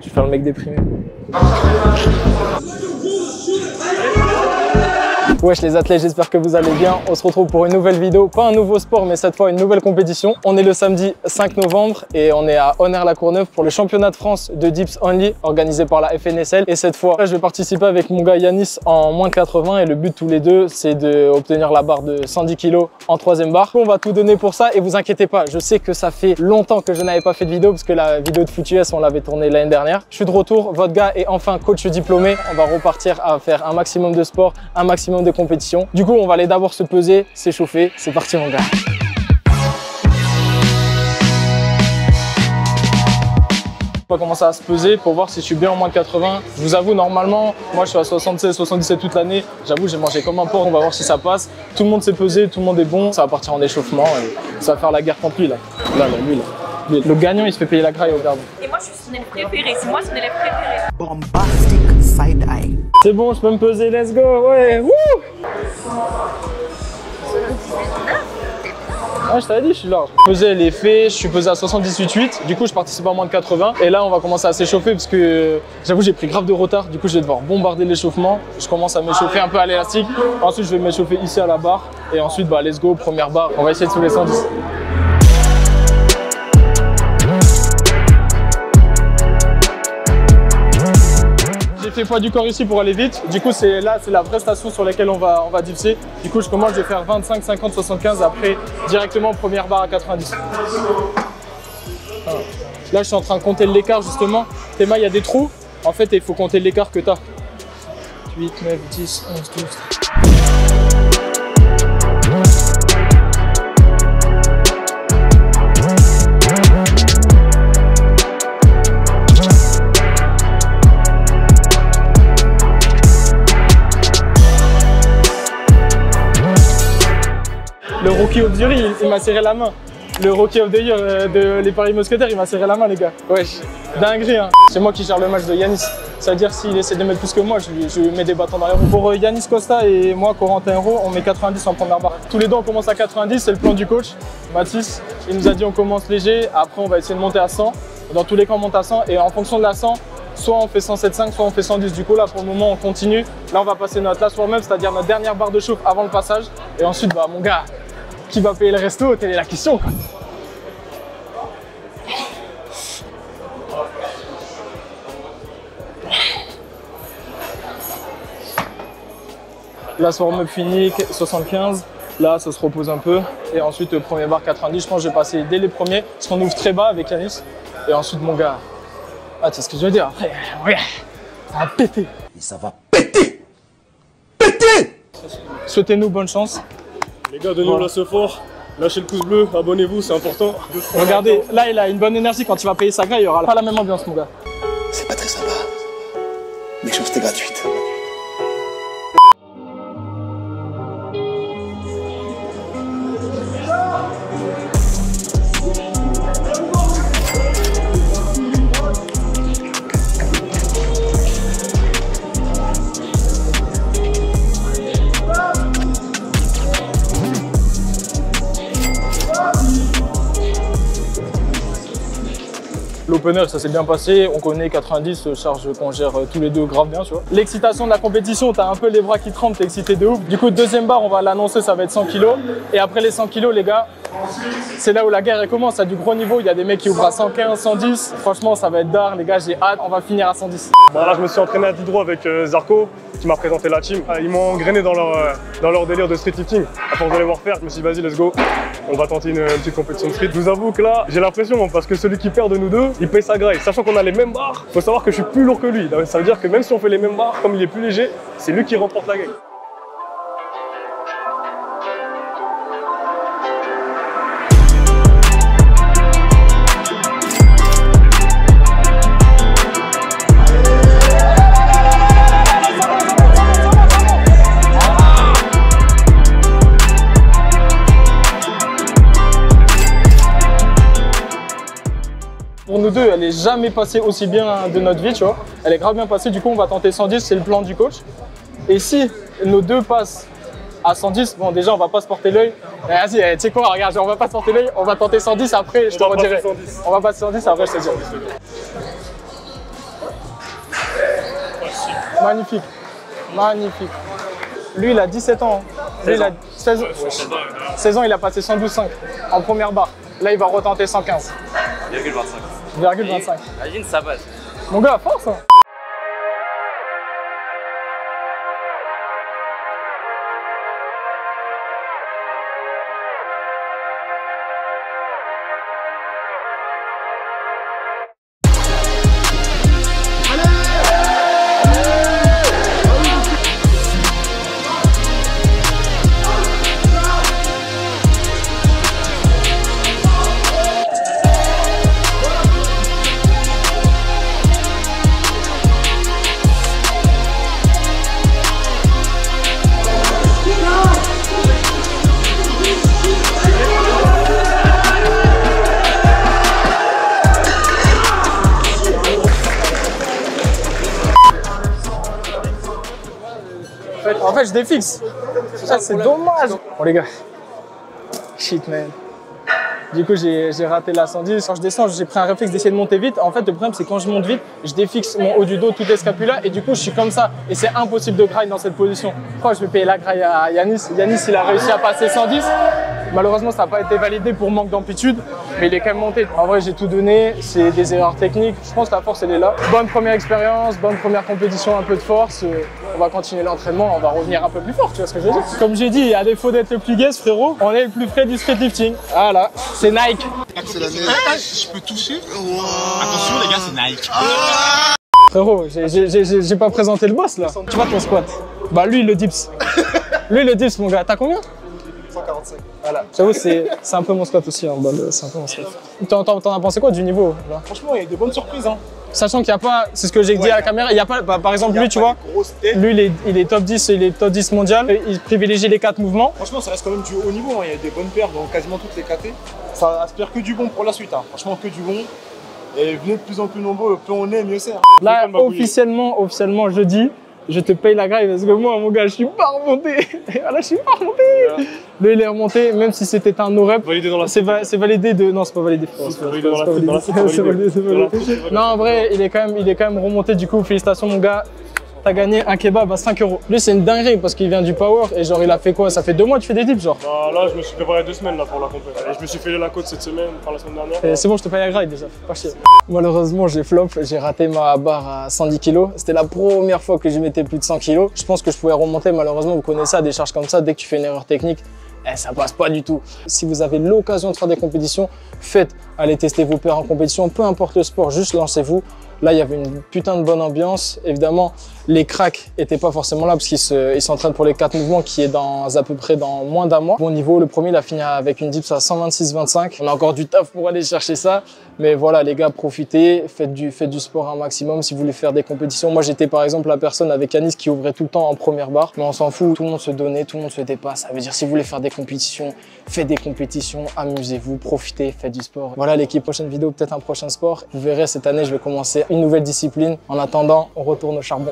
Je vais faire le mec déprimé. Wesh les athlètes, j'espère que vous allez bien. On se retrouve pour une nouvelle vidéo, pas un nouveau sport mais cette fois une nouvelle compétition. On est le samedi 5 novembre et on est à Onère-la-Courneuve pour le championnat de France de Dips Only organisé par la FNSL. Et cette fois, je vais participer avec mon gars Yanis en moins de 80 et le but tous les deux, c'est d'obtenir la barre de 110 kg en troisième barre. On va tout donner pour ça et vous inquiétez pas, je sais que ça fait longtemps que je n'avais pas fait de vidéo parce que la vidéo de FootUS on l'avait tournée l'année dernière. Je suis de retour, votre gars est enfin coach diplômé. On va repartir à faire un maximum de sport, un maximum de compétition. Du coup, on va aller d'abord se peser, s'échauffer. C'est parti mon gars. On va commencer à se peser pour voir si je suis bien en moins de 80. Je vous avoue, normalement, moi je suis à 76, 77 toute l'année. J'avoue, j'ai mangé comme un porc. On va voir si ça passe. Tout le monde s'est pesé, tout le monde est bon. Ça va partir en échauffement et ça va faire la guerre contre lui là. Lui là. Le gagnant, il se fait payer la graille au garde. Et moi, je suis son élève préféré. C'est moi son élève préféré. Bombastic side eye. C'est bon, je peux me peser. Let's go. Ouais. Wouh. Ah, je t'avais dit, je suis large. Peser les faits, je suis pesé à 78,8. Du coup, je participe à moins de 80. Et là, on va commencer à s'échauffer parce que j'avoue, j'ai pris grave de retard. Du coup, je vais devoir bombarder l'échauffement. Je commence à m'échauffer un peu à l'élastique. Ensuite, je vais m'échauffer ici à la barre. Et ensuite, bah, let's go, première barre. On va essayer de soulever 110. J'ai fait poids du corps ici pour aller vite. Du coup, c'est la vraie station sur laquelle on va dipser. Du coup, je commence, je vais faire 25, 50, 75. Après, directement première barre à 90. Voilà. Là, je suis en train de compter l'écart justement. Tes mains, il y a des trous. En fait, il faut compter l'écart que tu as. 8, 9, 10, 11, 12. Le Rookie of the Year, il m'a serré la main. Le Rookie of the Year de les Paris Mousquetaires, il m'a serré la main, les gars. Wesh, dinguerie, hein. C'est moi qui gère le match de Yanis. C'est-à-dire, s'il essaie de mettre plus que moi, je lui mets des bâtons dans les roues. Pour Yanis Costa et moi, Corentin Hérault, on met 90 en première barre. Tous les deux, on commence à 90, c'est le plan du coach, Mathis. Il nous a dit on commence léger, après on va essayer de monter à 100. Dans tous les cas, on monte à 100 et en fonction de la 100, soit on fait 107,5, soit on fait 110. Du coup, là, pour le moment, on continue. Là, on va passer notre last warm-up, c'est-à-dire notre dernière barre de chauffe avant le passage. Et ensuite, bah, mon gars, qui va payer le resto? Telle est la question, quoi. Là, ce warm-up fini, 75. Là, ça se repose un peu. Et ensuite, premier bar 90. Je pense que je vais passer dès les premiers. Parce qu'on ouvre très bas avec Yanis. Et ensuite, mon gars. Ah, tu sais ce que je veux dire? Après, ouais, ça va péter. Et ça va péter. Péter. Souhaitez-nous bonne chance. Les gars, donnez-nous la ce fort. Lâchez le pouce bleu, abonnez-vous, c'est important. Regardez, là, il a une bonne énergie. Quand il va payer sa graille, il n'y aura pas la même ambiance, mon gars. C'est pas très sympa. Méchanceté gratuite. L'opener, ça s'est bien passé. On connaît 90, charge qu'on gère tous les deux grave bien, tu vois. L'excitation de la compétition, t'as un peu les bras qui tremblent, t'es excité de ouf. Du coup, deuxième barre, on va l'annoncer, ça va être 100 kg. Et après les 100 kg, les gars, c'est là où la guerre elle commence. À du gros niveau, il y a des mecs qui ouvrent à 115, 110. Franchement, ça va être d'art, les gars, j'ai hâte. On va finir à 110. Bon, là, je me suis entraîné à Diderot avec Zarco, qui m'a présenté la team. Ils m'ont engrainé dans leur délire de street lifting. À force de les voir faire, je me suis dit, vas-y, let's go. On va tenter une petite compétition de street. Je vous avoue que là, j'ai l'impression, parce que celui qui perd de nous deux, il paye sa graille. Sachant qu'on a les mêmes barres, faut savoir que je suis plus lourd que lui. Ça veut dire que même si on fait les mêmes barres, comme il est plus léger, c'est lui qui remporte la gagne. Pour nous deux, elle est jamais passée aussi bien de notre vie, tu vois. Elle est grave bien passée, du coup on va tenter 110, c'est le plan du coach. Et si nos deux passent à 110, bon déjà on va pas se porter l'œil. Vas-y, tu sais quoi, regarde, on va pas se porter l'œil, on va tenter 110 après, je te redirai. On va passer 110 après, je te dirai. Magnifique. Magnifique. Lui, il a 17 ans. Lui, il a 16 ans, il a passé 112,5 en première barre. Là, il va retenter 115. 0,25. Imagine sa base. Mon gars, force hein. En fait, je défixe. C'est dommage. Bon, les gars. Shit, man. Du coup, j'ai raté la 110. Quand je descends, j'ai pris un réflexe d'essayer de monter vite. En fait, le problème, c'est quand je monte vite, je défixe mon haut du dos, toutes les scapulas. Et du coup, je suis comme ça. Et c'est impossible de grind dans cette position. Je crois que je vais payer la graille à Yanis. Yanis, il a réussi à passer 110. Malheureusement, ça n'a pas été validé pour manque d'amplitude. Mais il est quand même monté. En vrai, j'ai tout donné. C'est des erreurs techniques. Je pense que la force, elle est là. Bonne première expérience, bonne première compétition, un peu de force. On va continuer l'entraînement. On va revenir un peu plus fort. Tu vois ce que je veux dire? Comme j'ai dit, à défaut d'être le plus gaze, frérot, on est le plus frais du street lifting. Voilà. C'est Nike. Je peux toucher? Attention les gars, c'est Nike. Frérot, j'ai pas présenté le boss là. Tu vois ton squat? Bah lui le dips. Lui le dips mon gars. T'as combien? 145. Voilà. J'avoue c'est un peu mon squat aussi en bas. C'est un peu mon squat. T'en as pensé quoi du niveau là? Franchement, il y a de bonnes surprises. Hein. Sachant qu'il n'y a pas, c'est ce que j'ai dit à la caméra, il n'y a pas, bah, par exemple lui tu vois, lui il est top 10, il est top 10 mondial, il privilégie les 4 mouvements. Franchement, ça reste quand même du haut niveau, hein. Il y a des bonnes paires dans quasiment toutes les KT. Ça aspire que du bon pour la suite, hein. Franchement que du bon. Et venez de plus en plus nombreux, plus on est, mieux c'est. Hein. Là officiellement jeudi, je te paye la graille parce que moi mon gars je suis pas remonté. Voilà, je suis pas remonté. Yeah. Lui il est remonté, même si c'était un no-rep. Validé dans la... C'est validé de... Non c'est pas validé. C'est validé. Non en vrai il est quand même remonté du coup, félicitations mon gars. T'as gagné un kebab à 5 €. Lui, c'est une dinguerie parce qu'il vient du power et genre, il a fait quoi? Ça fait 2 mois que tu fais des dips, genre? Bah, là, je me suis préparé 2 semaines là, pour la compétition. Et je me suis fait la côte cette semaine, enfin la semaine dernière. C'est bon, je te paye la graille déjà, pas chier. Malheureusement, j'ai flop, j'ai raté ma barre à 110 kg. C'était la première fois que je mettais plus de 100 kg. Je pense que je pouvais remonter, malheureusement, vous connaissez ça, des charges comme ça, dès que tu fais une erreur technique, ça passe pas du tout. Si vous avez l'occasion de faire des compétitions, faites, allez tester vos pairs en compétition, peu importe le sport, juste lancez-vous. Là, il y avait une putain de bonne ambiance. Évidemment, les cracks étaient pas forcément là parce qu'ils s'entraînent pour les 4 mouvements qui est dans à peu près dans moins d'un mois. Bon niveau, le premier, il a fini avec une dips à 126,25. On a encore du taf pour aller chercher ça. Mais voilà, les gars, profitez, faites du sport un maximum si vous voulez faire des compétitions. Moi, j'étais par exemple la personne avec Yanis qui ouvrait tout le temps en première barre. Mais on s'en fout, tout le monde se donnait, tout le monde se dépasse. Ça veut dire si vous voulez faire des compétitions, faites des compétitions, amusez-vous, profitez, faites du sport. Voilà l'équipe, prochaine vidéo, peut-être un prochain sport. Vous verrez, cette année, je vais commencer une nouvelle discipline. En attendant, on retourne au charbon.